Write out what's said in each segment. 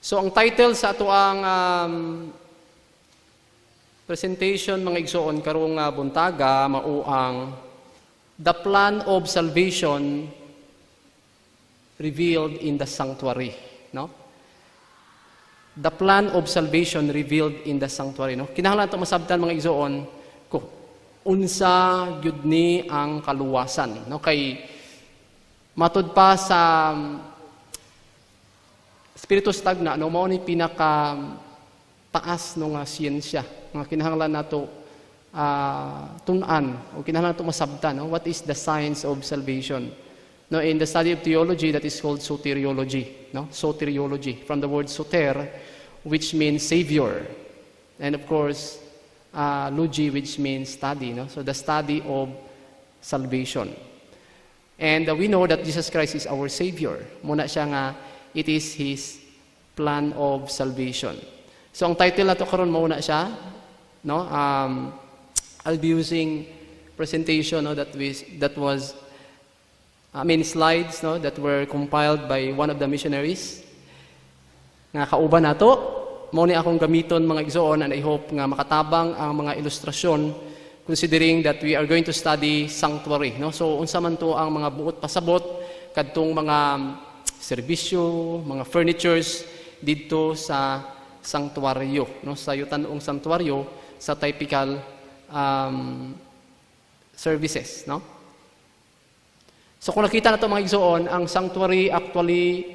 So ang title sa ato ang presentation mga igsoon karong buntaga mao ang The Plan of Salvation Revealed in the Sanctuary, no? The plan of salvation revealed in the sanctuary, no? Kinahanglan ato masabtan mga igsoon ko unsa gyud ni ang kaluwasan, no? Kay matud pa sa Espiritu Stagna, no, mao ni pinaka taas no nga siyensya nga kinahanglan nato tun-an o kinahanglan nato masabtan, no? What is the science of salvation? No, in the study of theology, that is called soteriology, no? Soteriology, from the word soter, which means savior, and of course logi, which means study, no? So the study of salvation. And we know that Jesus Christ is our Savior. Muna siya nga, it is His plan of salvation. So ang title nato karon muna siya, no? I'll be using presentation, no, that was slides, no, that were compiled by one of the missionaries. Nga kauban nato, mao ni akong gamiton mga igsoon, and I hope nga makatabang ang mga ilustrasyon considering that we are going to study sanctuary, no? So unsa man to ang mga buot pasabot kadtong mga serbisyo, mga furnitures didto sa sanctuaryo, no? Sa yutan-ong sanctuaryo sa typical services, no? So kung nakita nato mga igsoon, ang sanctuary actually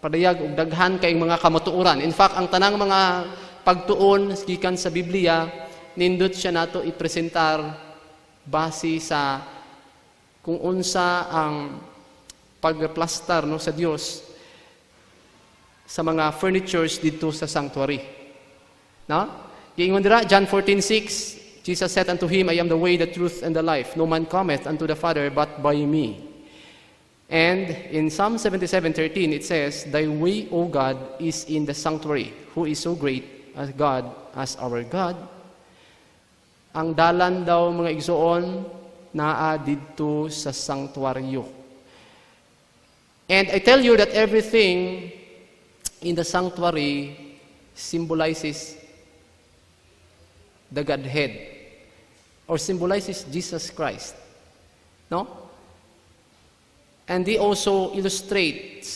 padayag og daghan kay mga kamatuoran. In fact, ang tanang mga pagtuon gikan sa Biblia, nindot siya nato ipresentar base sa kung unsa ang pagplastar, no, sa Dios sa mga furnitures dito sa sanctuary. No? Giingon dira John 14:6, Jesus said unto him, I am the way, the truth, and the life. No man cometh unto the Father but by me. And in Psalm 77:13 it says, Thy way, O God, is in the sanctuary. Who is so great as God, as our God? Ang dalan daw mga igsoon naa didto sa sanctuaryo. And I tell you that everything in the sanctuary symbolizes the Godhead, or symbolizes Jesus Christ, no? And they also illustrate,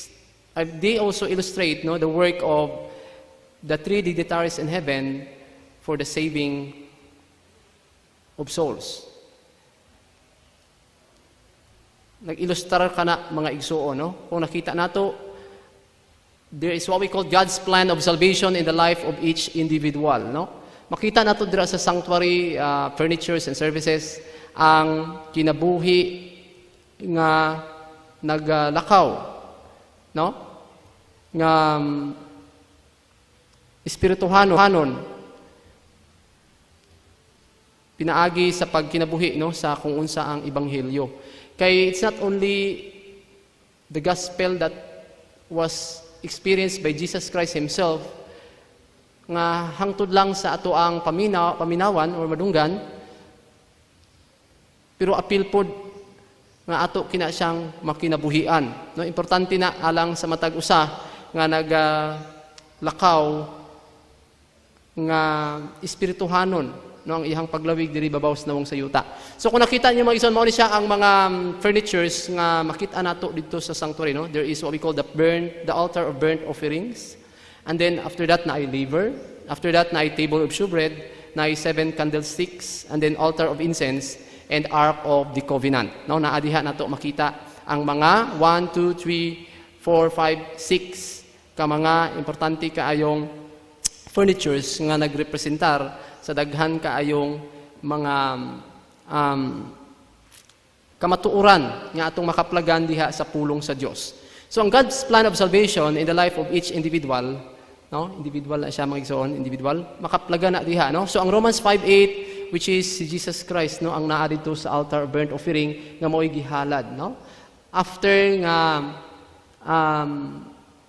no, the work of the three dignitaries in heaven for the saving of souls. Nag-ilustrar ka na mga igsoon, no? Kung nakita nato, there is what we call God's plan of salvation in the life of each individual, no? Makita nato dira sa sanctuary furnitures and services ang kinabuhi nga naglakaw, no? Nga espirituhanon pinaagi sa pagkinabuhi, no, sa kung unsa ang ebanghelyo. Kay it's not only the gospel that was experienced by Jesus Christ himself nga hangtod lang sa ato ang paminawan or madunggan, pero apil pod nga ato kina siyang makinabuhian, no? Importante na alang sa matag usa nga naglakaw nga espirituhanon, no, ang ihang paglawig diri babaw sa nawong sayuta. So kung nakita niyo mga igsoon, mao ni siya ang mga furnitures nga makita nato dito sa sanctuary, no? There is what we call the altar of burnt offerings. And then after that na ay laver, after that na ay table of shewbread, na ay 7 candlesticks, and then altar of incense and ark of the covenant. No, naadiha nato makita ang mga 1, 2, 3, 4, 5, 6 ka mga importante kaayong furnitures nga nagrepresentar sa daghan kaayong mga kamatuoran nga atong makaplagan diha sa pulong sa Dios. So ang God's plan of salvation in the life of each individual, no? Individual na siya mga igsoon, individual, makaplaga na diha, no? So ang Romans 5:8, which is si Jesus Christ, no, ang naa dito sa altar of burnt offering nga mao'y gihalad, no? After nga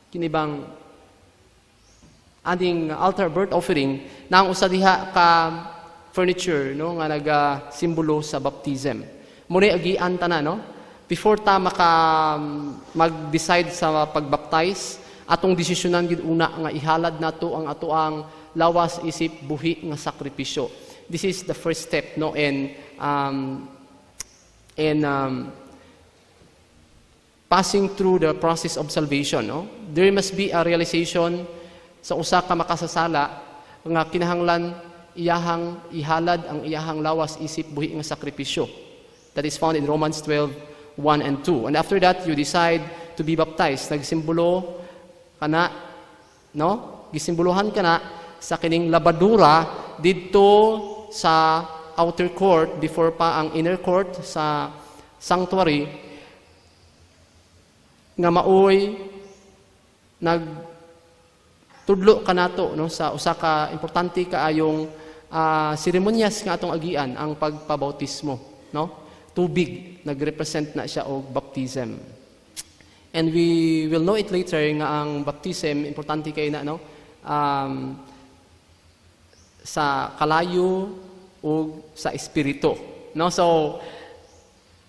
kinibang aning altar burnt offering, nang usa diha ka furniture, no, nga naga simbolo sa baptism. Muna agian tanan, no? before ta mag-decide sa pagbaptize, atong desisyonan gid una nga ihalad nato ang atoang lawas isip buhi nga sakripisyo. This is the first step, no, in passing through the process of salvation, no. There must be a realization sa usa ka makasasala nga kinahanglan iyahang ihalad ang iyahang lawas isip buhi nga sakripisyo. That is found in Romans 12:1 and 2. And after that, you decide to be baptized. Nagsimbolo kana, no? Gisimbolohan kana sa kining labadura didto sa outer court before pa ang inner court sa sanctuary nga maoy nagtudlo kanato, no, sa usa ka importante kaayong seremonyas nga atong agian, ang pagpabautismo, no? Tubig nagrepresent na siya og baptism. And we will know it later nga ang baptism importante kay na, no? Sa kalayo o sa espiritu, no? So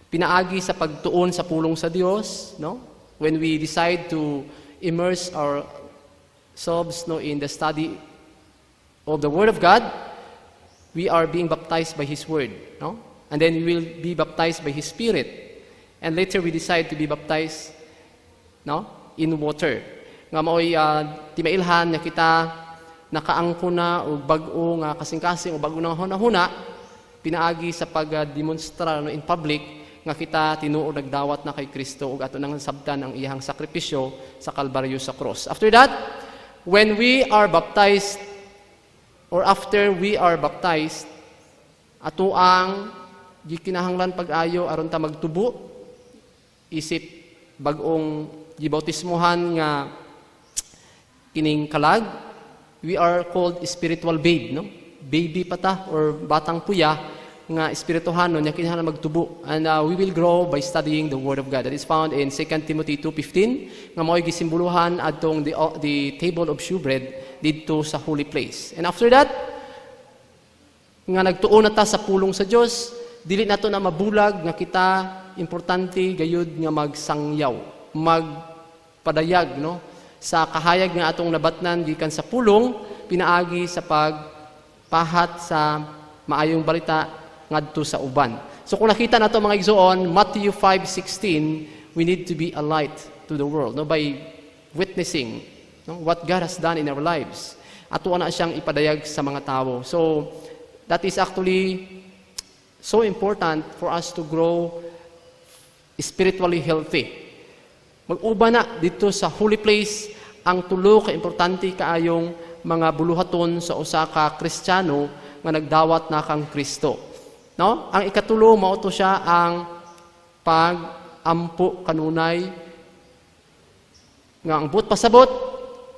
pinaagi sa pagtuon sa pulong sa Dios, no? When we decide to immerse ourselves, no, in the study of the Word of God, we are being baptized by His Word, no? And then we will be baptized by His Spirit. And later we decide to be baptized, no, in water. Nga maoy timailhan nga kita nakaangko na o bag-o nga kasing-kasing o bag-o nga hunahuna, pinaagi sa pag-demonstra, no, in public nga kita tinuod nagdawat na kay Kristo ug ato nang sabtan ang iyang sakripisyo sa Kalbaryo sa cross. After that, when we are baptized or after we are baptized, ato ang gikinahanglan pag-ayo aron ta magtubo isip bag-ong gibautismohan nga kining kalag. We are called spiritual babe, no? Baby pa ta or batang puya nga espirituhanon nya kinahanglan magtubo. And we will grow by studying the Word of God. That is found in 2 Timothy 2:15 nga mao'y gisimbuluhan adtong the table of shewbread didto sa holy place. And after that, nga nagtuon na ta sa pulong sa Dios, dili nato na mabulag nga kita importante gayud nga magsangyaw, magpadayag, no, sa kahayag nga atong nabatnan gikan sa pulong pinaagi sa pagpahat sa maayong balita ngadto sa uban. So kung nakita nato mga igsoon, Matthew 5:16, we need to be a light to the world, no, by witnessing, no, what God has done in our lives. Ato na siyang ipadayag sa mga tao. So that is actually so important for us to grow spiritually healthy. Mag-uba na dito sa holy place ang tulo ka importante kaayong mga buluhaton sa usa ka Kristiyano nga nagdawat na kang Kristo. No? Ang ikatulo mao to siya ang pag-ampo kanunay nga ang but pasabot,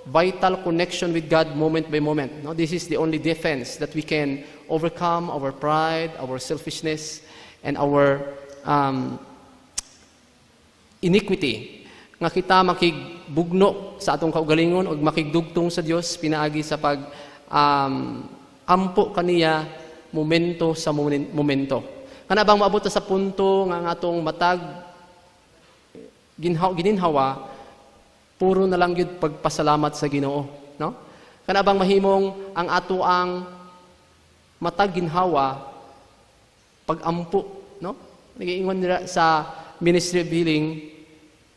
vital connection with God moment by moment. No? This is the only defense that we can overcome our pride, our selfishness, and our iniquity. Nga kita makigbugno sa atong kaugalingon o makigdugtong sa Dios pinaagi sa pag ampo kaniya momento sa momento. Kana bang maabot sa punto nga ang atong matag gininhawa puro na lang yun pagpasalamat sa Ginoo, no? Kana bang mahimong ang ato ang matag ginhawa pag-ampo, no? Nagiingon nila sa Ministry of Healing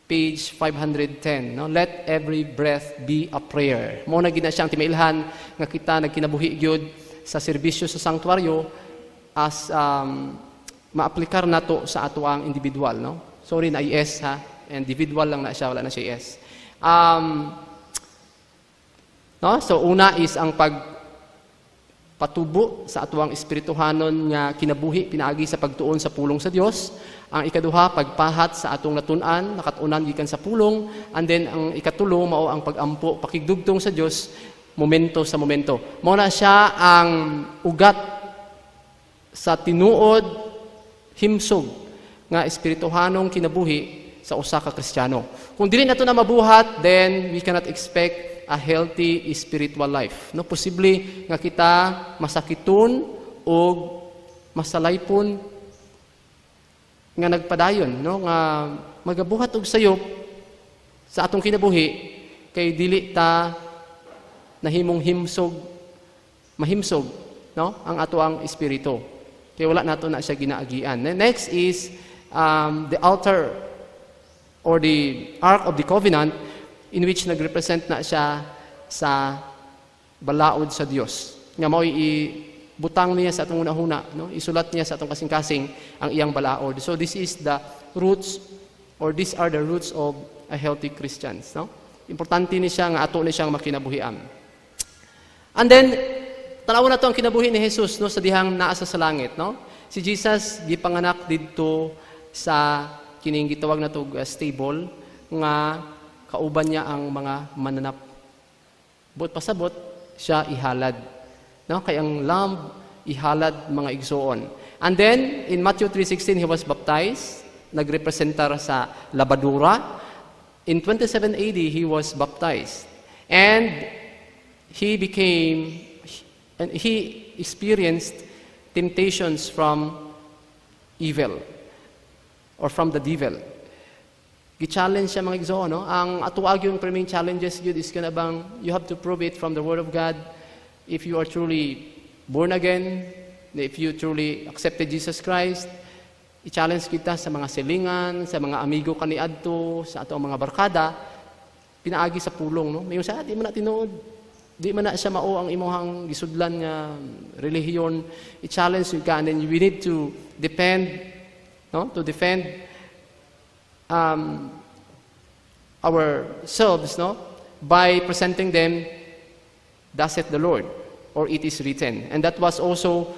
page 510, no? Let every breath be a prayer. Mo na gina siyang timailhan nga kita nagkinabuhi gyud sa serbisyo sa sanctuaryo as maaplikar nato sa ato ang individual, no? Sorry na IS ha, individual lang na siya, wala na siya IS. No? So una is ang pagpatubo sa atuang espirituhanon nga kinabuhi pinaagi sa pagtuon sa pulong sa Dios. Ang ikaduha, pagpahat sa atong natunan, nakatunan gikan sa pulong. And then ang ikatulo mao ang pagampo, pakigdugtong sa Dios momento sa momento. Mao na siya ang ugat sa tinuod himsog nga espirituhanong kinabuhi sa usa ka Kristiyano. Kung dili nato na mabuhat, then we cannot expect a healthy spiritual life. No, posible nga kita masakiton o masalaypon nga nagpadayon, no, nga magabuhat og sayop sa atong kinabuhi kay dili ta nahimong mahimsog, no, ang ato ang espiritu. Kay wala nato na siya ginaagian. Next is the altar or the Ark of the Covenant, in which nagrepresent na siya sa balaod sa Dios. Nga mao butang niya sa atong una-huna, no? Isulat niya sa atong kasing-kasing ang iyang balaod. So this is the roots, or these are the roots of a healthy Christians, no? Importante ni siya nga ato ni siyang makinabuhian. And then tanaw na to ang kinabuhi ni Jesus, no, sa dihang naa sa langit, no? Si Jesus gipanganak didto sa kining gitawag na tog stable nga kauban niya ang mga mananap. But pasabot siya ihalad. No, kay ang lamb ihalad mga igsoon. And then in Matthew 3:16 he was baptized, nagrepresentar sa labadura. In 27 AD he was baptized. And he experienced temptations from evil or from the devil. Gi-challenge siya mga igsoon, no? Ang atuag yung priming challenges yun is kanabang you have to prove it from the word of God. If you are truly born again, if you truly accepted Jesus Christ, i-challenge kita sa mga silingan, sa mga amigo kaniadto, sa ato mga barkada, pinaagi sa pulong, no? Mayon sa di man na tinuod, di man na siya mao ang imuhang gisudlan nga relihiyon. I-challenge you ka, and then we need to defend, no? To defend ourselves, no? By presenting them, thus saith the Lord, or it is written. And that was also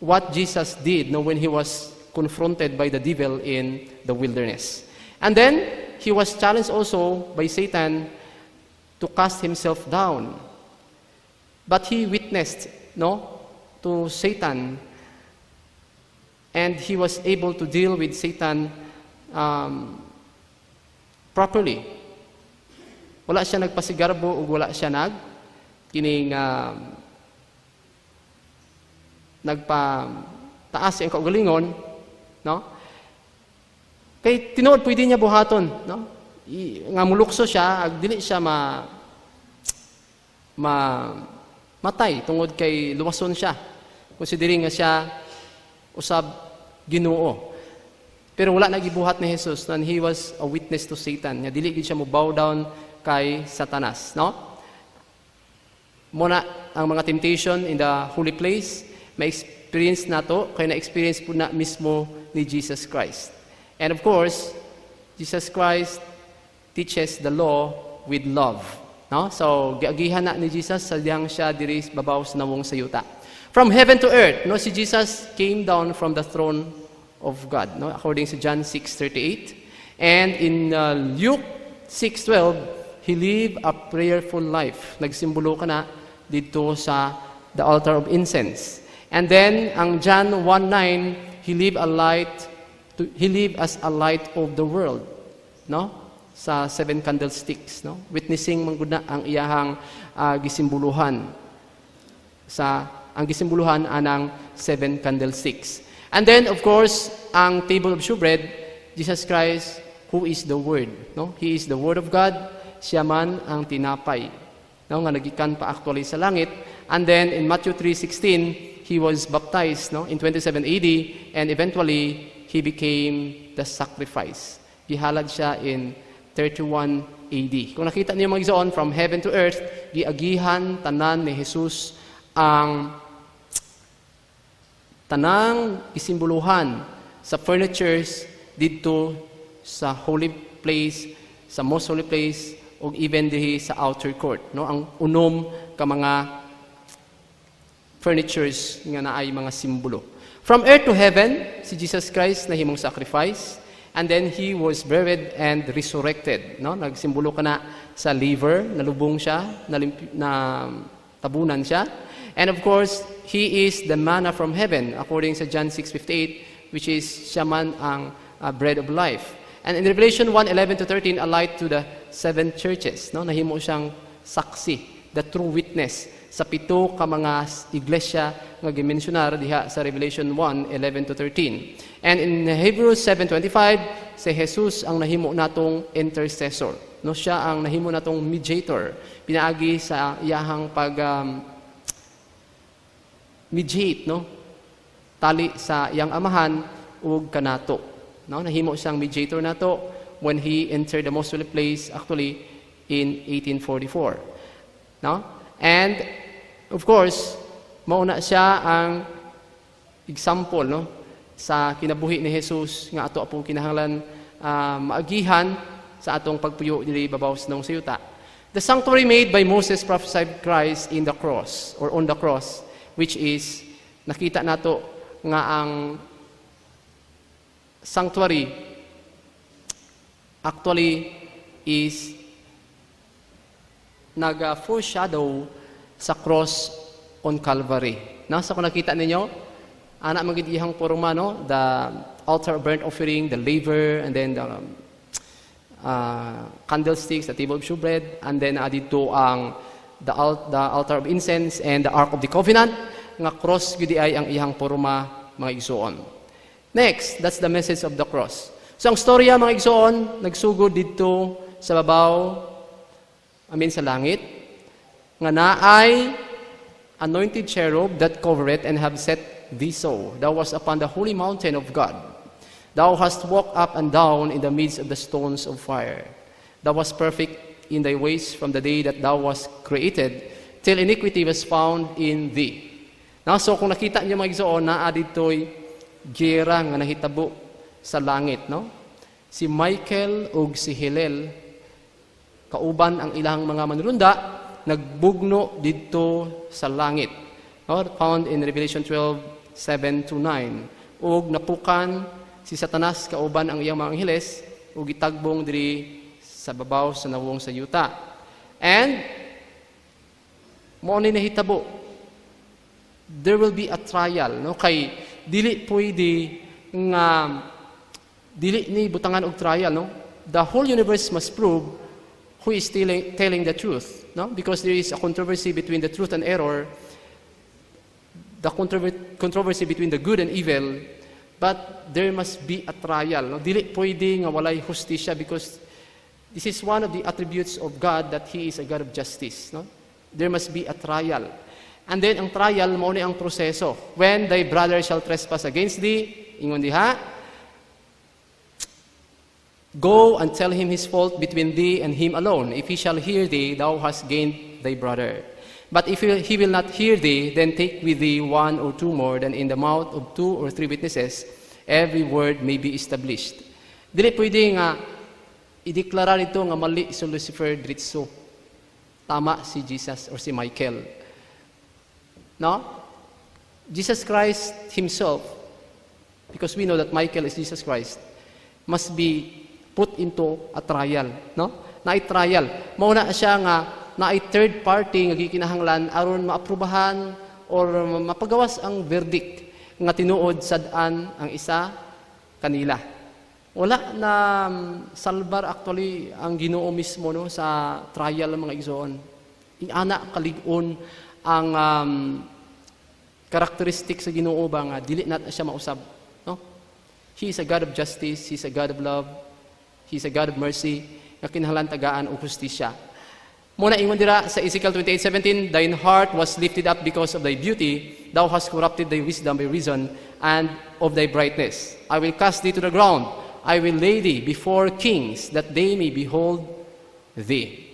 what Jesus did, no, when he was confronted by the devil in the wilderness. And then he was challenged also by Satan to cast himself down. But he witnessed, no, to Satan, and he was able to deal with Satan properly. Wala siya nagpasigarbo o wala siya nagpataas ang kaugalingon, no? Kay tinuod pwede niya buhaton, no? Nga mulukso siya, ag dili siya matay tungod kay luwason siya. Considering nga siya usab Ginoo. Pero wala nagibuhat ni Jesus when he was a witness to Satan. Nga dili gid siya mo bow down kay Satanas, no? Muna ang mga temptation in the holy place, ma-experience nato kay na-experience po na mismo ni Jesus Christ. And of course, Jesus Christ teaches the law with love, no? So giagihan na ni Jesus sa diyang siya diri babaw sa nawong sa yuta. From heaven to earth, no, si Jesus came down from the throne of God, no, according to John 6:38. And in Luke 6:12, he lived a prayerful life. Nagsimbolo ka na dito sa the altar of incense. And then ang John 1:9, he lived as a light of the world, no? Sa 7 candlesticks, no? Witnessing man gud na ang iyahang gisimbuluhan ang gisimbuluhan anang 7 candlesticks. And then of course, ang table of shewbread, Jesus Christ, who is the Word, no? He is the Word of God. Siya man ang tinapay, no, nga nagikan pa actually sa langit. And then in Matthew 3:16, he was baptized, no, in 27 AD, and eventually he became the sacrifice. Gihalad siya in 31 AD. Kung nakita niyo mga igsoon, from heaven to earth, giagihan tanan ni Jesus ang tanang isimbuluhan sa furnitures dito sa holy place, sa most holy place, o even dihi sa outer court, no? Ang unom ka mga furnitures nga naay mga simbolo. From earth to heaven, si Jesus Christ nahimong sacrifice, and then he was buried and resurrected, no? Nagsimbolo ka na sa liver, nalubong siya, na tabunan siya. And of course, he is the manna from heaven, according sa John 6:58, which is siya man ang bread of life. And in Revelation 1:11-13, a light to the 7 churches, no? Nahimo siyang saksi, the true witness sa pito ka mga iglesia nga gimensionar diha sa Revelation 1:11 to 13. And in Hebrews 7:25, si Jesus ang nahimo natong intercessor. No, siya ang nahimo natong mediator. Pinaagi sa iyahang pag mediate, no? Tali sa iyang amahan ug kanato. No, nahimo siyang mediator nato when he entered the most holy place actually in 1844. No? And of course, mauna siya ang example, no, sa kinabuhi ni Jesus nga ato apong kinahanglan maagihan sa atong pagpuyo diri babaw sa sayuta. The sanctuary made by Moses prophesied Christ in the cross or on the cross, which is nakita nato nga ang sanctuary actually is nag-foreshadow sa cross on Calvary. Nasa kung nakita ninyo, anak magigihang porma, no? The altar of burnt offering, the laver, and then the candlesticks, the table of shewbread, and then dito ang the altar of incense and the ark of the covenant. Nga cross gudi ay ang iyang porma, mga igsoon. Next, that's the message of the cross. So ang storya, mga igsoon, nagsugod dito sa babaw, sa langit, nga naay anointed cherub that cover it and have set thee so. Thou was upon the holy mountain of God. Thou hast walked up and down in the midst of the stones of fire. Thou was perfect in thy ways from the day that thou was created, till iniquity was found in thee. Now, so kung nakita niyo mga igsoon, naa dito'y gera nga nahitabo sa langit, no? Si Michael ug si Hillel, kauban ang ilang mga manlunda, nagbugno dito sa langit. No? Found in Revelation 12:7-9. Ug napukan si Satanas kauban ang iyang mga angheles ug gitagbong diri sa babaw sa nawong sa yuta. And mo ni nahitabo, there will be a trial, no? Kay dili pwede nga dili ni butangan og trial, no? The whole universe must prove who is telling the truth, no? Because there is a controversy between the truth and error, the controversy between the good and evil, but there must be a trial, no? Dili pwede nga walay hustisya, because this is one of the attributes of God, that He is a God of justice, no? There must be a trial. And then ang trial mo ni ang proseso. When thy brother shall trespass against thee, ingon diha, go and tell him his fault between thee and him alone. If he shall hear thee, thou hast gained thy brother. But if he will not hear thee, then take with thee one or two more, than in the mouth of 2 or 3 witnesses, every word may be established. Dili pwede nga ideklara nito nga mali si Lucifer diretso. Tama si Jesus or si Michael. No? Jesus Christ Himself, because we know that Michael is Jesus Christ, must be put into a trial, no? Naay trial. Mauna siya nga naay third party nga gikinahanglan aron maaprubahan or mapagawas ang verdict nga tinuod sad-an ang isa kanila. Wala na salbar actually ang Ginoo mismo, no, sa trial ng mga igsoon. Ingana kalig-on ang characteristic sa Ginoo ba nga dili na siya mausab, no? He is a God of justice, He is a God of love, He is a God of mercy, nga kinahanglan tagaan og hustisya. Muna ingon dira sa Ezekiel 28:17, thine heart was lifted up because of thy beauty, thou hast corrupted thy wisdom by reason and of thy brightness. I will cast thee to the ground, I will lay thee before kings, that they may behold thee.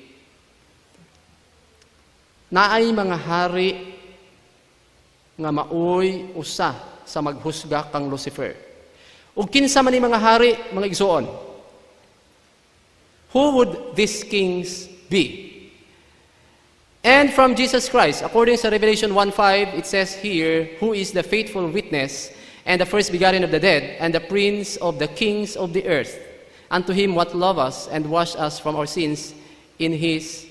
Naay mga hari nga maoy usa sa maghusga kang Lucifer. Ug kinsa man ni mga hari, mga igsoon? Who would these kings be? And from Jesus Christ, according to Revelation 1:5, it says here, who is the faithful witness and the first begotten of the dead and the prince of the kings of the earth. Unto him what love us and wash us from our sins in his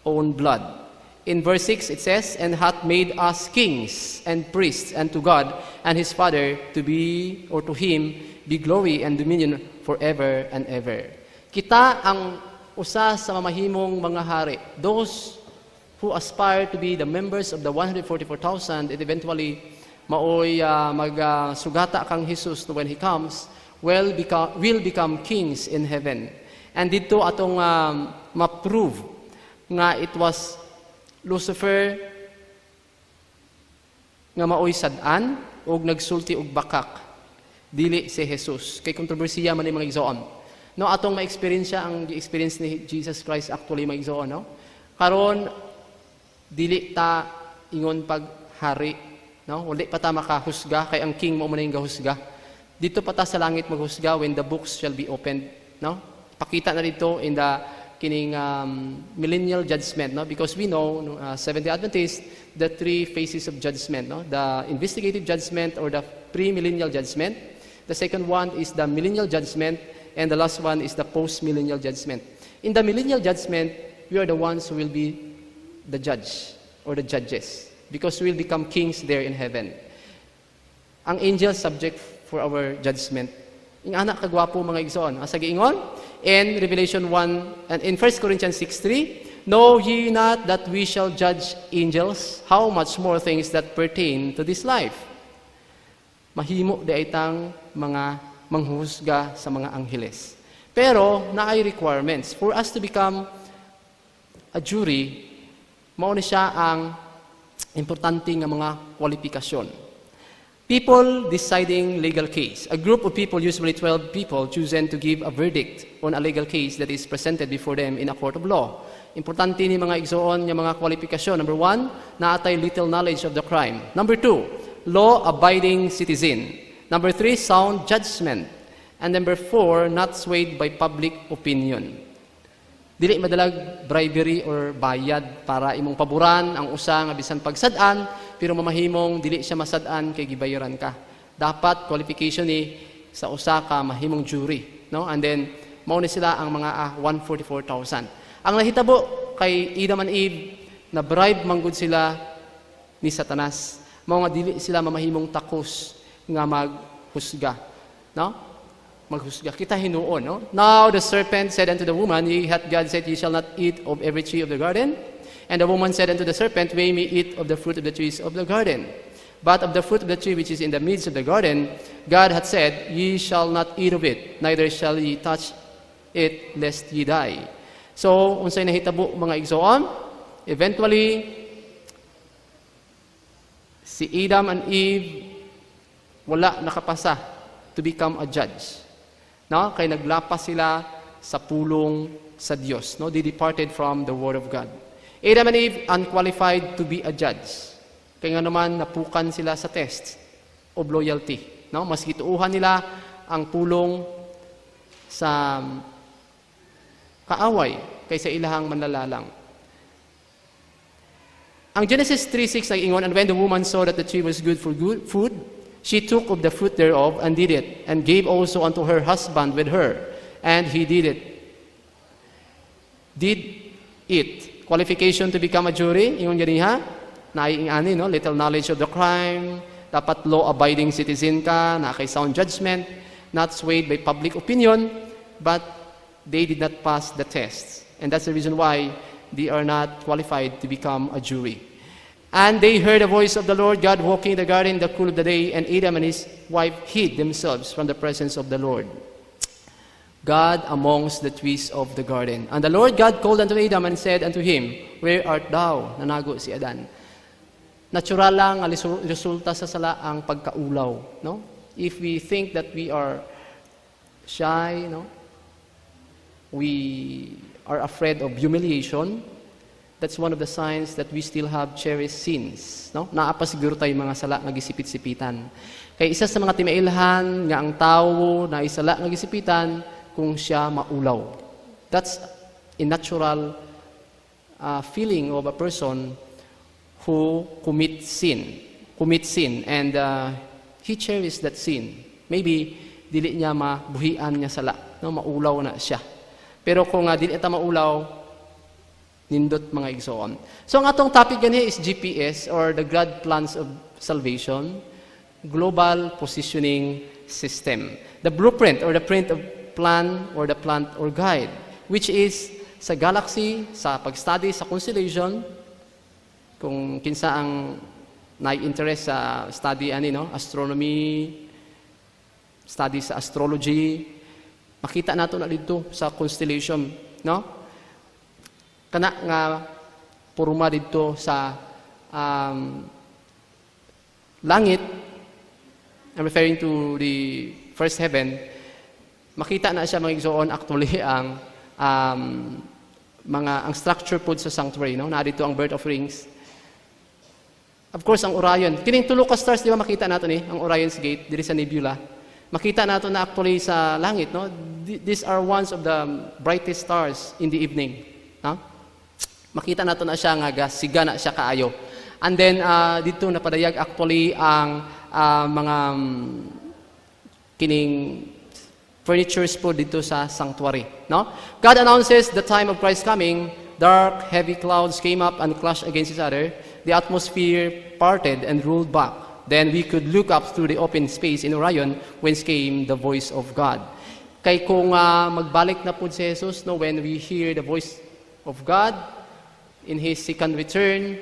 own blood. In verse 6, it says, and hath made us kings and priests unto God and His Father, to be, or to Him, be glory and dominion forever and ever. Kita ang usa sa mamahimong mga hari. Those who aspire to be the members of the 144,000 and eventually maoy magsugata kang Jesus when He comes, will become kings in heaven. And dito atong ma-prove nga it was Lucifer nga maoy sad-an og nagsulti og bakak, dili si Jesus. Kay kontrobersiya man ni mga igsoon. No, atong ma-experience ang experience ni Jesus Christ actually mga igsoon, no? Karon dili ta ingon paghari, no? Wala pa ta makahusga kay ang king mo man ning gahusga. Dito pa ta sa langit maghusga when the books shall be opened, no? Pakita na dito in the kining millennial judgment, no? Because we know Seventh-day Adventists, the three phases of judgment, no? The investigative judgment or the pre-millennial judgment. The second one is the millennial judgment, and the last one is the post-millennial judgment. In the millennial judgment, we are the ones who will be the judge or the judges, because we will become kings there in heaven. Ang angels subject for our judgment. Ing anak kagwapo mga igsoon. Asa giingon? In Revelation 1 and in 1 Corinthians 6:3, know ye not that we shall judge angels? How much more things that pertain to this life? Mahimo di itang mga manghusga sa mga angheles. Pero naay requirements for us to become a jury. Mao ni siya ang importante nga mga kwalifikasyon. People deciding legal case. A group of people, usually 12 people, chosen to give a verdict on a legal case that is presented before them in a court of law. Importante ni mga igsoon nga mga kwalifikasyon. Number 1, naatay little knowledge of the crime. Number 2, law-abiding citizen. Number 3, sound judgment. And number 4, not swayed by public opinion. Dili madalag bribery or bayad para imong paboran ang usa nga bisan pagsadan, pero mamahimong dili siya masadan kay gibayaran ka. Dapat qualification ni sa usa ka mahimong jury, no? And then mao ni sila ang mga 144,000. Ang nahitabo kay Adam and Eve, na bribe manggod sila ni Satanas. Mao nga dili sila mamahimong takos nga maghusga, no? Maghusga. Kita hinuon, no? Now the serpent said unto the woman, Ye hath God said, Ye shall not eat of every tree of the garden? And the woman said unto the serpent, We may eat of the fruit of the trees of the garden. But of the fruit of the tree which is in the midst of the garden, God hath said, Ye shall not eat of it, neither shall ye touch it, lest ye die. So, unsay nahitabo mga igsoon? Eventually, si Adam and Eve wala nakapasa to become a judge. No? Kay naglapas sila sa pulong sa Diyos. No? They departed from the Word of God. Adam and Eve, unqualified to be a judge. Kaya nga naman, napukan sila sa test of loyalty. No? Mas gituuhan nila ang pulong sa kaaway kaysa ilahang manlalalang. Ang Genesis 3:6 nag-ingon, And when the woman saw that the tree was good for good food, she took of the fruit thereof and did it, and gave also unto her husband with her, and he did it. Did it. Qualification to become a jury, ingon ganiha, naiingani, no? Little knowledge of the crime, dapat law-abiding citizen ka, na kay sound judgment, not swayed by public opinion, but they did not pass the test. And that's the reason why they are not qualified to become a jury. And they heard the voice of the Lord God walking in the garden in the cool of the day, and Adam and his wife hid themselves from the presence of the Lord God amongst the trees of the garden. And the Lord God called unto Adam and said unto him, Where art thou? Nanago si Adan. Natural lang ang resulta sa sala ang pagkaulaw, no? If we think that we are shy, no? We are afraid of humiliation. That's one of the signs that we still have cherished sins. No? Naapa siguro tayo mga sala nga gisipit-sipitan. Kaya isa sa mga timailhan nga ang tao na isala nga gisipitan kung siya maulaw. That's a natural feeling of a person who commits sin. And he cherishes that sin. Maybe dili niya mabuhian niya sala. No? Maulaw na siya. Pero kung dili ita maulaw, nindot mga igsoon. So ang atong topic gani is GPS or the God plans of salvation, global positioning system. The blueprint or the print of plan or the plant or guide, which is sa galaxy, sa pag-study sa constellation, Kung kinsa ang nai-interest sa study astronomy, study sa astrology, makita nato na dito sa constellation, no? Kana nga porma dito sa langit, I'm referring to the first heaven, makita na siya mga igsoon actually ang ang structure po sa sanctuary, no? Na dito ang bird offerings. Of course, ang Orion. Kining tulo ka stars, di ba makita nato ni ang Orion's Gate diri sa nebula. Makita nato na actually sa langit, no? These are ones of the brightest stars in the evening, no? Makita nato na siya nga siga na siya kaayo. And then dito napadayag actually ang mga kining furnitures po dito sa sanctuary, no? God announces the time of Christ's coming. Dark, heavy clouds came up and clashed against each other. The atmosphere parted and rolled back. Then we could look up through the open space in Orion, whence came the voice of God. Kay kung magbalik na po si Jesus, no, when we hear the voice of God in His second return,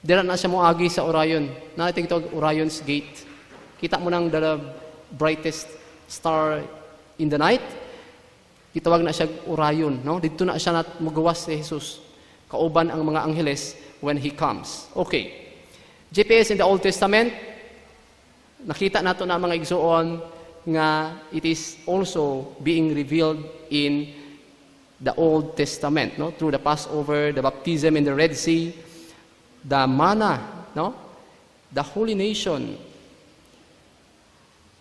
dira na siya moagi sa Orion. Natin ito Orion's Gate. Kita mo nang the brightest star in the night. Itawag na siya Orion, no? Dito na siya magawas si Jesus. Kauban ang mga angheles when He comes. Okay. GPS in the Old Testament, nakita nato na mga igsoon nga it is also being revealed in the Old Testament, no? Through the Passover, the baptism in the Red Sea, the manna, no? The holy nation.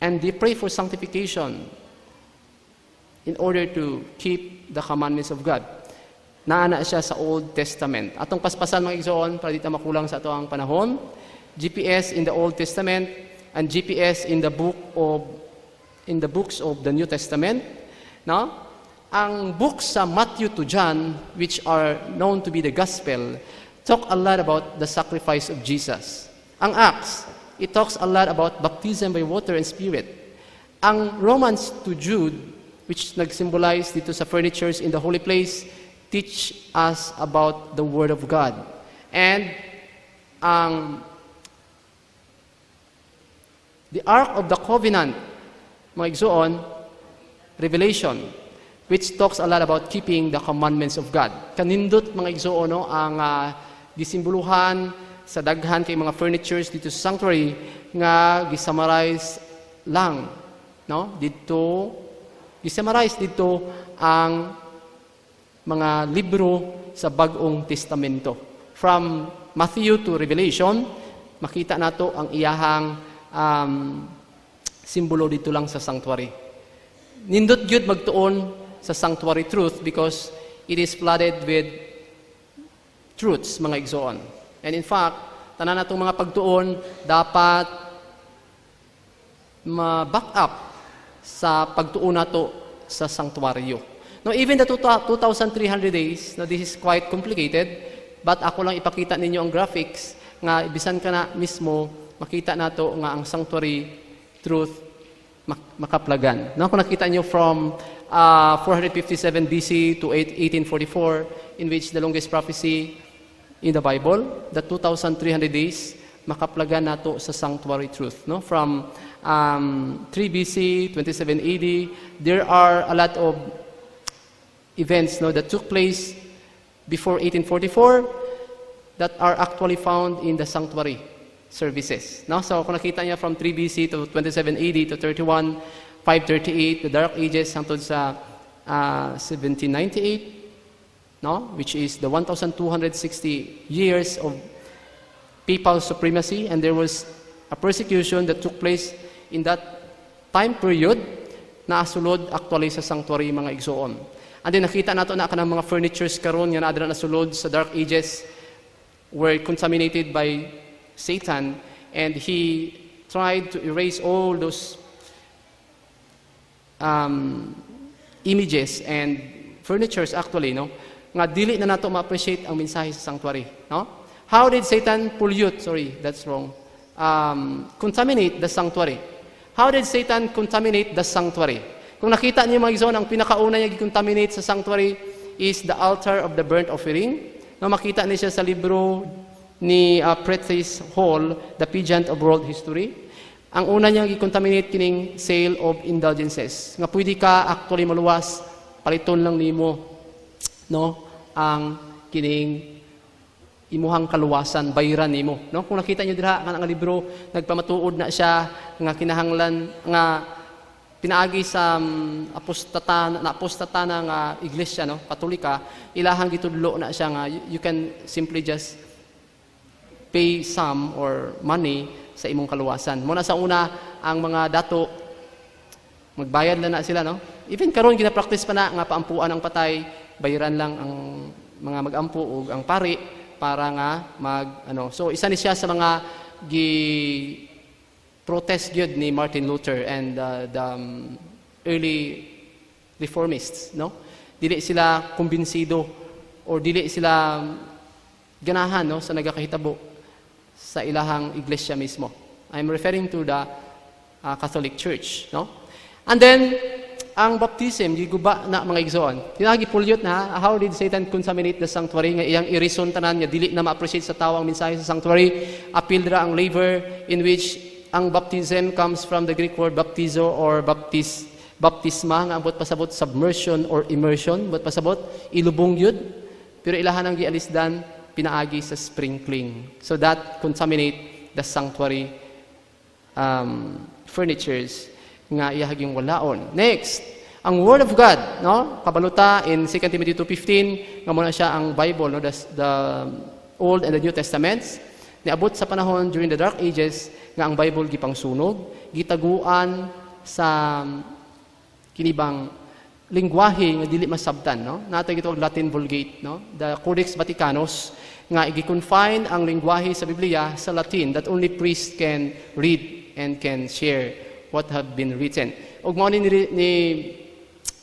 And they pray for sanctification in order to keep the commandments of God. Naana siya sa Old Testament. Atong paspasan mga igsoon para dito makulang sa ato ang panahon. GPS in the Old Testament and GPS in the books of the New Testament. No? Ang books sa Matthew to John, which are known to be the gospel, talk a lot about the sacrifice of Jesus. Ang Acts, it talks a lot about baptism by water and spirit. Ang Romans to Jude, which nag-symbolize dito sa furnitures in the holy place, teach us about the Word of God. And the Ark of the Covenant, mga igsoon, Revelation, which talks a lot about keeping the commandments of God. Kanindot mga igsoon, no, ang gisimboluhan sa daghan kay mga furnitures dito sa sanctuary nga gisummarize lang, no? Gisummarize dito ang mga libro sa Bagong Testamento. From Matthew to Revelation, makita nato ang iyahang simbolo dito lang sa sanctuary. Nindot gyud magtuon sa sanctuary truth because it is flooded with truths, mga igsoon. And in fact, tanan natong mga pagtuon dapat ma-back up sa pagtuon nato sa sanctuaryo. Now, even the 2,300 days, now this is quite complicated, but ako lang ipakita ninyo ang graphics nga bisan ka na mismo, makita nato nga ang sanctuary truth makaplagan. Now, kung nakita nyo from 457 BC to 1844, in which the longest prophecy in the Bible, the 2,300 days, makaplagan nato sa sanctuary truth. No? From 3 BC, 27 AD, there are a lot of events, no, that took place before 1844 that are actually found in the sanctuary services. No? So kung nakita niya from 3 BC to 27 AD to 31, 538, the Dark Ages hangtod sa 1798, no? Which is the 1,260 years of papal supremacy, and there was a persecution that took place in that time period na asulod actually sa sanctuary, mga igsoon. And then nakita nato na kanang mga furnitures karon nga naadra nasulod sa Dark Ages were contaminated by Satan, and he tried to erase all those images and furnitures actually, no, nga dili na nato ma-appreciate ang mensahe sa sanctuary, no? How did Satan contaminate the sanctuary? How did Satan contaminate the sanctuary? Kung nakita niyo mga igsoon, ang pinakauna niya gi-contaminate sa sanctuary is the altar of the burnt offering. No, makita niyo siya sa libro ni Prentice Hall, The Pageant of World History. Ang una niyang i-contaminate kining sale of indulgences. Nga pwede ka actually maluwas, paliton lang nimo, no? Ang kining imuhang kaluwasan, bayaran nimo, no? Kung nakita niyo dira nga ang libro, nagpamatuod na siya nga kinahanglan nga pinaagi sa apostata na nga iglesia, no, Katolika, ilahang gitudlo na siya nga you can simply just pay some or money sa imong kaluwasan. Muna sa una, ang mga dato magbayad na sila, no? Even karon gina-practice pa na nga paampuan ang patay, bayaran lang ang mga mag-ampo ug ang pari para nga So isa ni siya sa mga protest gyud ni Martin Luther and the early reformists, no? Dili sila kumbinsido or dili sila ganahan, no, sa nagakahitabo sa ilahang iglesia mismo. I'm referring to the Catholic Church, no? And then ang baptism giguba na mga igsoon. Tinagi pulyot na how did Satan contaminate the sanctuary nga iyang irison tanan nga dili na ma-appreciate sa tawang mensahe sa sanctuary. Appeal dira ang labor in which ang baptism comes from the Greek word baptizo or baptisma nga ambot pasabot submersion or immersion, ambot pasabot ilubong yun. Pero ilahan ang gialisdan pinaagi sa sprinkling. So that contaminate the sanctuary furnitures nga iyahaging walaon. Next, ang Word of God, no? Kabaluta in 2 Timothy 2:15, nga muna siya ang Bible, no? The Old and the New Testaments. Niabot sa panahon during the Dark Ages nga ang Bible gipangsunog, gitaguan sa kinibang lingwahe nga dili masabtan, no? Natay gitawag Latin Vulgate, no? The Codex Vaticanus nga i-confine ang lingwahe sa Biblia sa Latin that only priests can read and can share what have been written. Ug mao ni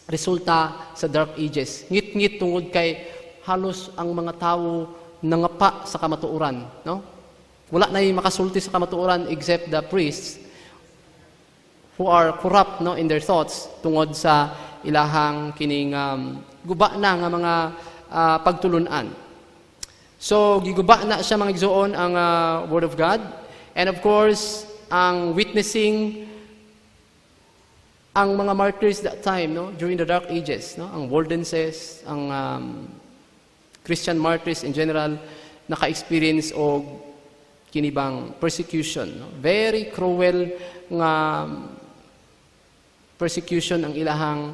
resulta sa Dark Ages. Ngit-ngit tungod kay halos ang mga tawo nangapa sa kamatuoran, no? Wala na makasulti sa kamatuoran except the priests who are corrupt, no, in their thoughts tungod sa ilahang kining guba na nga mga pagtulunan. So giguba na siya mga igsoon ang Word of God, and of course ang witnessing ang mga martyrs that time, no, during the Dark Ages, no, ang Waldenses, ang Christian martyrs in general naka-experience og kinibang persecution, no? Very cruel nga persecution ang ilahang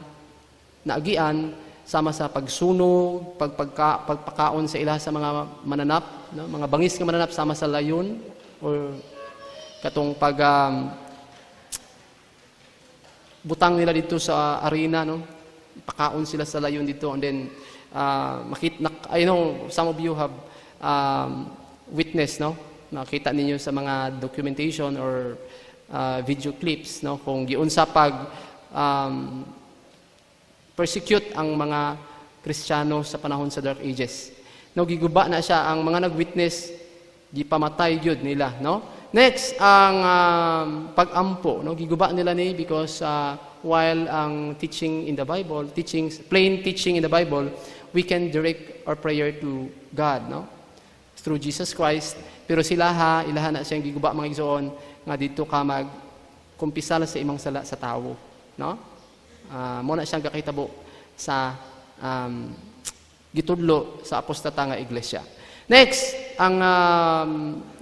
naagian sama sa pagsunog, pagpakaon sa ilaha sa mga mananap, no? Mga bangis nga mananap sama sa layon or katong butang nila dito sa arena, no? Pakaon sila sa layon dito, and then I know some of you have witnessed, no? Nakita ninyo sa mga documentation or video clips, no, kung giunsa pag persecute ang mga Kristiyano sa panahon sa Dark Ages. No, giguba na siya ang mga nag-witness, gipamatay gyud nila, no? Next, ang pag-ampo, no, giguba nila ni because while ang teaching in the Bible, plain teaching in the Bible, we can direct our prayer to God, no? Through Jesus Christ. Pero ilaha na siyang giguba mga igsoon nga dito ka magkumpisal sa imong sala sa tawo, no? Mo na siyang kakitabo sa gitudlo sa apostata nga iglesia. Next, ang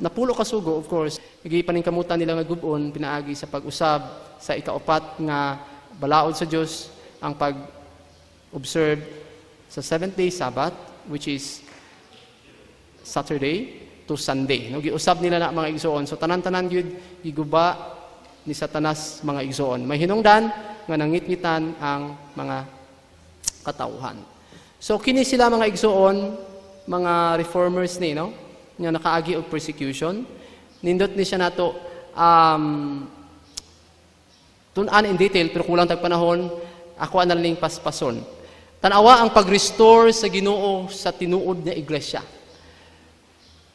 napulo kasugo, of course, gipaningkamutan nila nga gubon pinaagi sa pag-usab sa ikaupat nga balaod sa Dios ang pag-observe sa 7th-day Sabbath, which is Saturday to Sunday. No, giusab nila na mga igsoon. So tanan-tanan gyud giguba ni Satanas mga igsoon. May hinungdan nga nangitngitan ang mga katawhan. So kini sila mga igsoon, mga reformers ni, no, nga nakaagi og persecution. Nindot ni siya nato tun-an in detail pero kulang tag panahon, ako na lang paspason. Tanawa ang pag-restore sa Ginoo sa tinuod nga iglesia.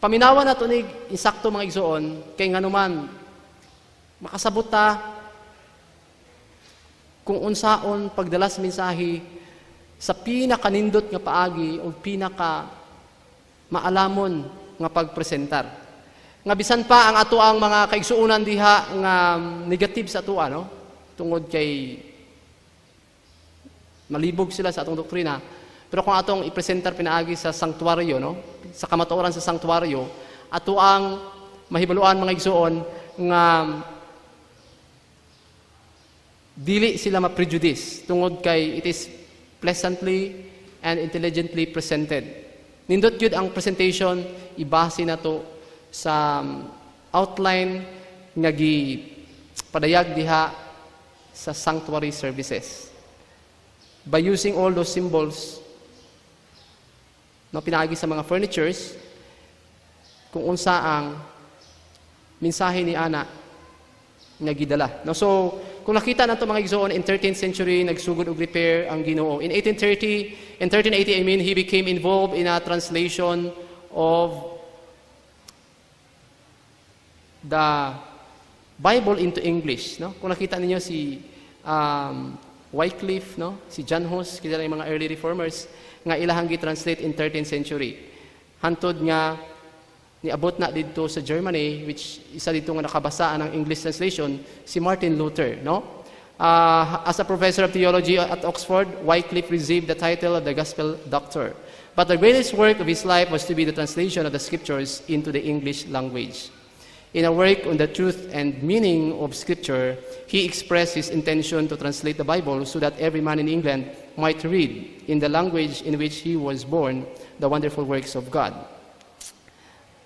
Paminawa na ito ni insakto mga igsoon, kay nga naman, makasabot ta kung unsaon pagdala sa mensahe sa pinakanindot nga paagi o pinaka maalamon nga pagpresentar. Nga bisan pa ang ato ang mga kaigsuunan diha nga negative sa ato no, tungod kay malibog sila sa atong doktrina. Pero kung atong ipresentar pinaagi sa sanctuaryo no, sa kamatuoran sa sanctuaryo, ato ang mahibaluan mga igsuon nga dili sila ma-prejudice tungod kay it is pleasantly and intelligently presented. Nindot yun ang presentation, ibase na to sa outline nga padayag diha sa sanctuary services. By using all those symbols, no, pinaagi sa mga furnitures, kung unsa ang mensahe ni ana nga gidala. No, so, kung nakita nato mga igsoon, in 13th century, nagsugod og repair ang Ginoo. In 1380, he became involved in a translation of the Bible into English. No? Kung nakita ninyo si Wycliffe, no? Si John Hus, kita yung mga early reformers, nga ilahang gi-translate in 13th century. Hantod nga, niabot na dito sa Germany, which isa dito nga nakabasa ng English translation, si Martin Luther. No? As a professor of theology at Oxford, Wycliffe received the title of the Gospel Doctor. But the greatest work of his life was to be the translation of the Scriptures into the English language. In a work on the truth and meaning of Scripture, he expressed his intention to translate the Bible so that every man in England might read in the language in which he was born the wonderful works of God.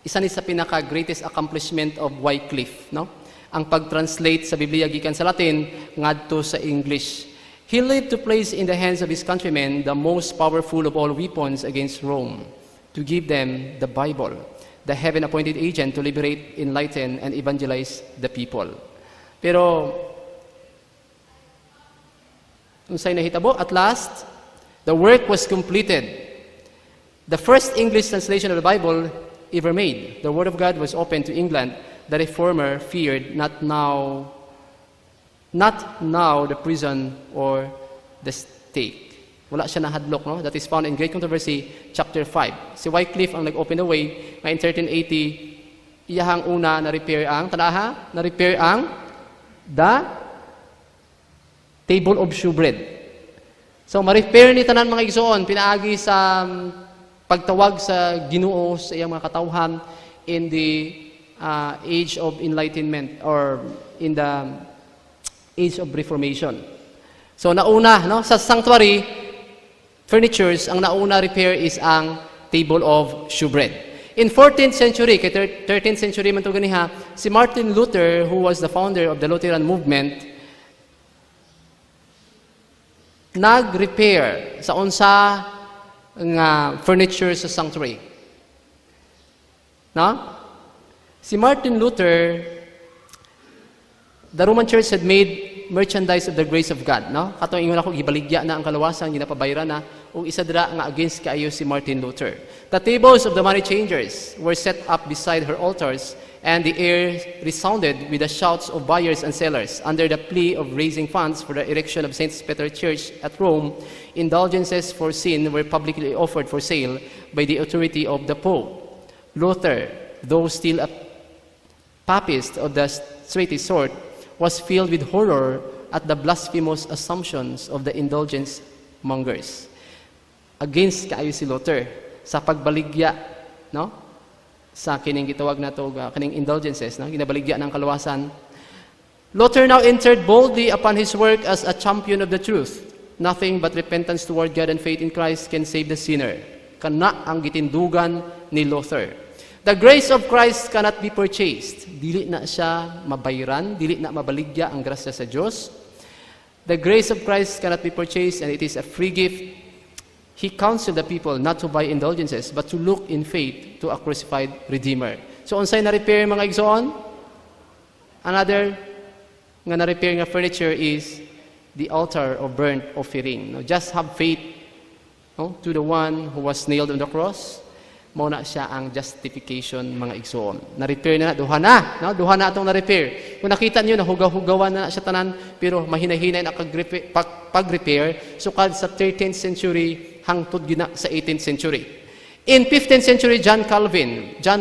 Isa ni sa pinaka-greatest accomplishment of Wycliffe, no? Ang pag-translate sa Biblia gikan sa Latin ngadto sa English. He lived to place in the hands of his countrymen the most powerful of all weapons against Rome, to give them the Bible, the heaven-appointed agent to liberate, enlighten, and evangelize the people. Pero, unsay nahitabo, at last, the work was completed. The first English translation of the Bible ever made. The Word of God was opened to England. The reformer feared not now the prison or the stake. Wala siya nahadlok, no? That is found in Great Controversy, chapter 5. Si Wycliffe ang nag-open the way, nga in 1380, iyahang una na-repair ang, tanaha, na-repair ang the table of shewbread. So, ma-repair ni tanan mga igsoon, pinaagi sa pagtawag sa Ginoo sa iyang mga katawhan in the age of enlightenment or in the age of reformation. So, nauna, no? Sa sanctuary, furnitures, ang nauna repair is ang table of shewbread. In 14th century, kay 13th century man ito ganiha, si Martin Luther, who was the founder of the Lutheran movement, nag-repair sa unsa nga furniture sa sanctuary. No? Si Martin Luther, the Roman Church had made merchandise of the grace of God, no? Katong ingon ako gibaligya na ang kalawasan, ginapabayran na, ug isa dira nga against kaayo si Martin Luther. The tables of the money changers were set up beside her altars, and the air resounded with the shouts of buyers and sellers. Under the plea of raising funds for the erection of St. Peter Church at Rome, indulgences for sin were publicly offered for sale by the authority of the Pope. Luther, though still a papist of the straightest sort, was filled with horror at the blasphemous assumptions of the indulgence mongers. Against kaayo si Luther sa pagbaligya, no? Sa kining gitawag nato kining indulgences, no? Ginabaligya ng kaluwasan. Luther now entered boldly upon his work as a champion of the truth. Nothing but repentance toward God and faith in Christ can save the sinner. Kana ang gitindugan ni Luther. The grace of Christ cannot be purchased. Dili na siya mabayran, dili na mabaligya ang grasya sa Diyos. The grace of Christ cannot be purchased and it is a free gift. He counseled the people not to buy indulgences but to look in faith to a crucified Redeemer. So, unsay na-repair mga igsoon? Another nga na-repair nga furniture is the altar of burnt offering. No, just have faith, no, to the one who was nailed on the cross. Mao na siya ang justification mga igsoon. Na-repair na, duha na, no? Duha na atong na-repair. Kung nakita niyo nahugaw-hugawan na siya tanan, pero mahinahinay na pag-repair sukad sa 13th century hangtod gina sa 18th century. In 15th century, John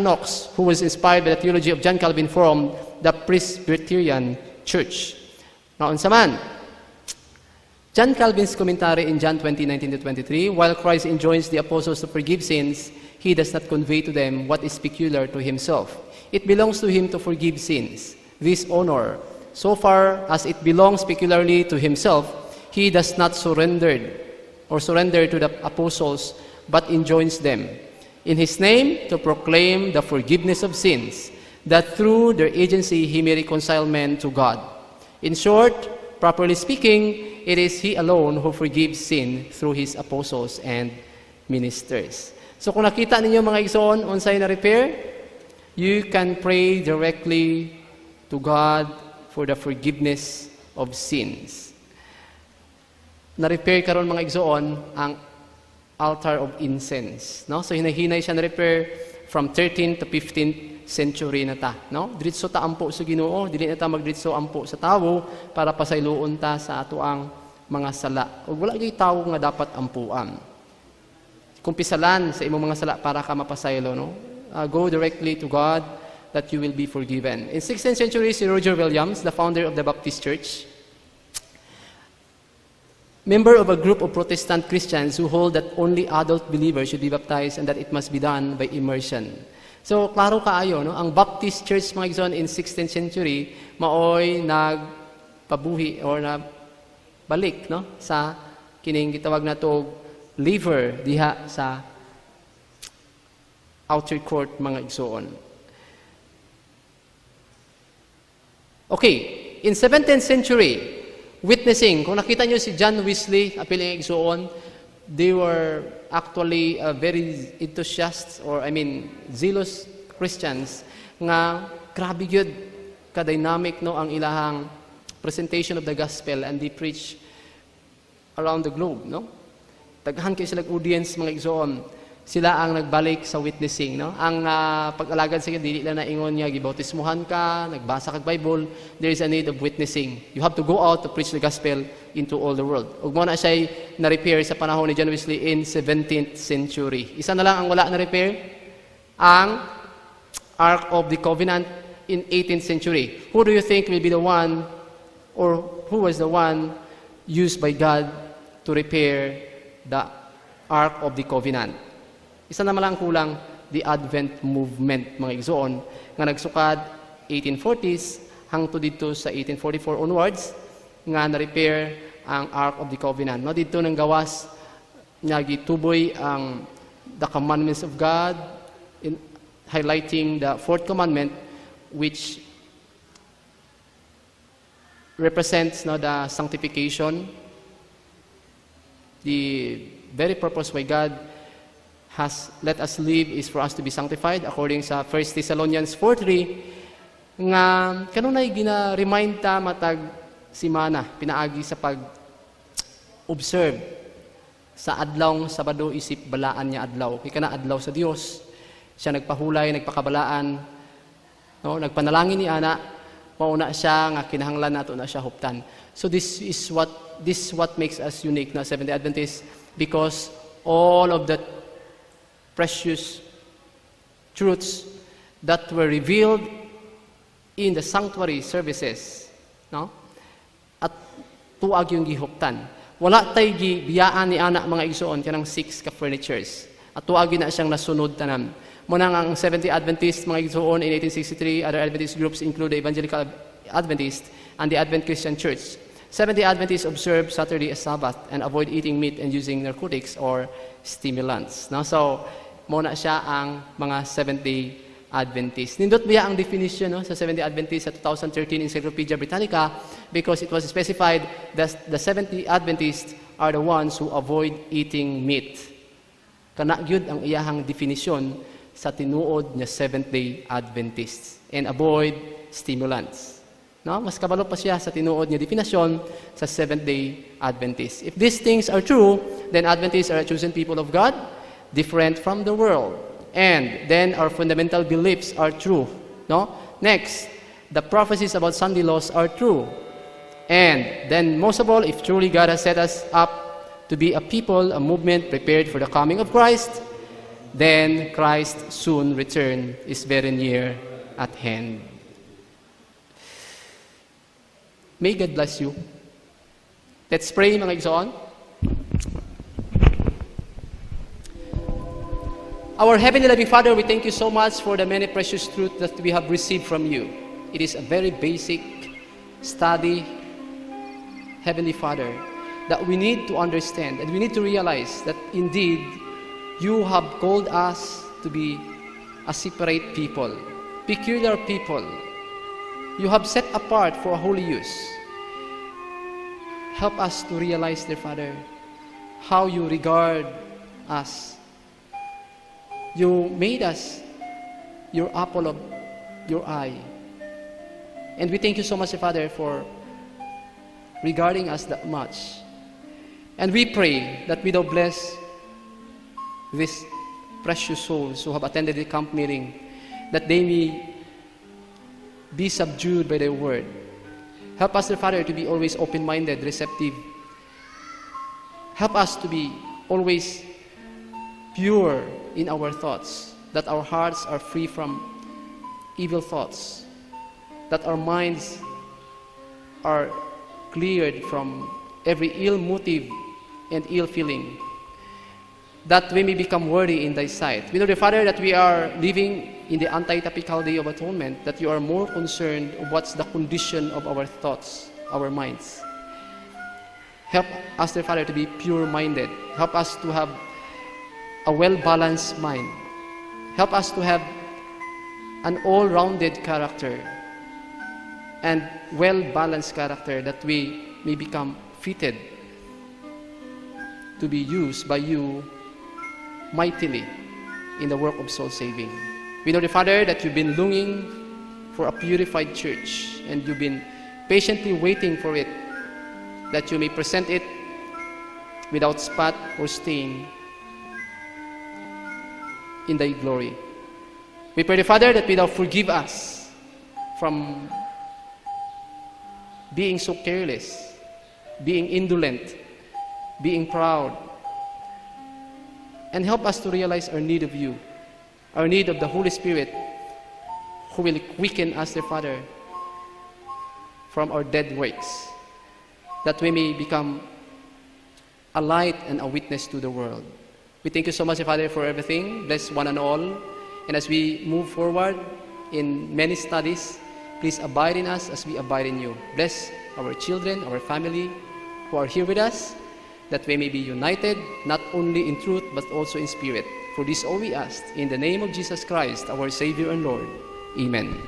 Knox, who was inspired by the theology of John Calvin, formed the Presbyterian Church. Naon sa man, John Calvin's commentary in John 20:19-23, while Christ enjoins the apostles to forgive sins, he does not convey to them what is peculiar to himself. It belongs to him to forgive sins. This honor, so far as it belongs peculiarly to himself, he does not surrender to the apostles, but enjoins them, in his name, to proclaim the forgiveness of sins, that through their agency he may reconcile men to God. In short, properly speaking, it is he alone who forgives sin through his apostles and ministers. So kung nakita ninyo mga igsoon, unsay na repair, you can pray directly to God for the forgiveness of sins. Na-repair karon mga igsoon ang altar of incense, no? So hinahinay siya na-repair from 13th to 15th century na ta, no? Diretso ta ampo sa Ginoo, dili na ta magdiretso ampo sa tawo para pasayloon ta sa atoang mga sala. Ug wala gyud tawo nga dapat ampuan. Kumpisalan sa imong mga sala para ka mapasaylo, no? Go directly to God that you will be forgiven. In 16th century, si Roger Williams, the founder of the Baptist Church, member of a group of Protestant Christians who hold that only adult believers should be baptized and that it must be done by immersion. So, klaro kaayo, no? Ang Baptist Church, mga igsoon, in 16th century, maoy nagpabuhi or na balik, no? Sa kining gitawag na to liver diha sa outer court, mga igsoon. Okay, in 17th century, witnessing, kung nakita nyo si John Wesley, apiling igsoon, they were actually very zealous Christians nga grabe gyud ka-dynamic no ang ilahang presentation of the gospel, and they preach around the globe, no? Daghan kay sila audience, mga igsoon. Sila ang nagbalik sa witnessing, no? Ang pag-alagad sa dili lang na ingon niya gibautismuhan ka, nagbasa kag Bible, there is a need of witnessing. You have to go out to preach the gospel into all the world. Ug mo na siya na-repair sa panahon ni John Wesley in 17th century. Isa na lang ang wala na repair, ang Ark of the Covenant in 18th century. Who do you think will be the one, or who was the one used by God to repair the Ark of the Covenant? Isa naman lang kulang, the Advent movement, mga igsoon, nga nagsukad 1840s hangtod dito sa 1844 onwards, nga na-repair ang Ark of the Covenant. No, dito nang gawas nga gituboy ang the commandments of God, highlighting the fourth commandment, which represents the sanctification, the very purpose why God has let us live is for us to be sanctified, according sa 1 Thessalonians 4:3, nga kanunay gina-remind ta matag simana, pinaagi sa pag-observe sa adlawng Sabado isip balaan niya adlaw. Kay kana adlaw sa Dios, siya nagpahulay, nagpakabalaan, no, nagpanalangin ni ana, mauna siya nga kinahanglan nato na siya huptan. So this what makes us unique na Seventh-day Adventists, because all of the precious truths that were revealed in the sanctuary services, no? At tuag yung gihuptan. Wala tay gibiyaan ni anak mga igsoon kanang 6 ka furnitures. At tuag na siyang nasunod tanan. Muna ang Seventh-day Adventist mga igsoon in 1863, other Adventist groups include the Evangelical Adventist and the Advent Christian Church. Seventh-day Adventists observe Saturday as Sabbath and avoid eating meat and using narcotics or stimulants. No? So, muna siya ang mga Seventh-day Adventists. Nindot biya ang definition sa Seventh-day Adventists sa 2013 Encyclopedia Britannica, because it was specified that the Seventh-day Adventists are the ones who avoid eating meat. Kana gyud ang iyahang definition sa tinuod nga Seventh-day Adventists, and avoid stimulants. No? Mas kabalo pa siya sa tinuod nga definisyon sa Seventh-day Adventists. If these things are true, then Adventists are a chosen people of God, different from the world. And then our fundamental beliefs are true. No? Next, the prophecies about Sunday laws are true. And then most of all, if truly God has set us up to be a people, a movement prepared for the coming of Christ, then Christ's soon return is very near at hand. May God bless you. Let's pray, mga igsoon. Our Heavenly Loving Father, we thank you so much for the many precious truths that we have received from you. It is a very basic study, Heavenly Father, that we need to understand and we need to realize that indeed you have called us to be a separate people, peculiar people. You have set apart for a holy use. Help us to realize, dear Father, how you regard us. You made us your apple of your eye. And we thank you so much, Father, for regarding us that much. And we pray that we thou bless these precious souls who have attended the camp meeting, that they may be subdued by thy word. Help us, dear Father, to be always open-minded, receptive. Help us to be always pure in our thoughts, that our hearts are free from evil thoughts, that our minds are cleared from every ill motive and ill feeling, that we may become worthy in thy sight. We know, dear Father, that we are living in the anti-topical day of atonement, that you are more concerned of what's the condition of our thoughts, our minds. Help us, dear Father, to be pure-minded. Help us to have a well-balanced mind. Help us to have an all-rounded character and well-balanced character, that we may become fitted to be used by you mightily in the work of soul saving. We know, the Father, that you've been longing for a purified church, and you've been patiently waiting for it, that you may present it without spot or stain in thy glory. We pray, the Father, that thou forgive us from being so careless, being indolent, being proud, and help us to realize our need of you, our need of the Holy Spirit, who will quicken us, dear Father, from our dead works, that we may become a light and a witness to the world. We thank you so much, Father, for everything. Bless one and all. And as we move forward in many studies, please abide in us as we abide in you. Bless our children, our family who are here with us, that we may be united, not only in truth, but also in spirit. For this all we ask, in the name of Jesus Christ, our Savior and Lord. Amen.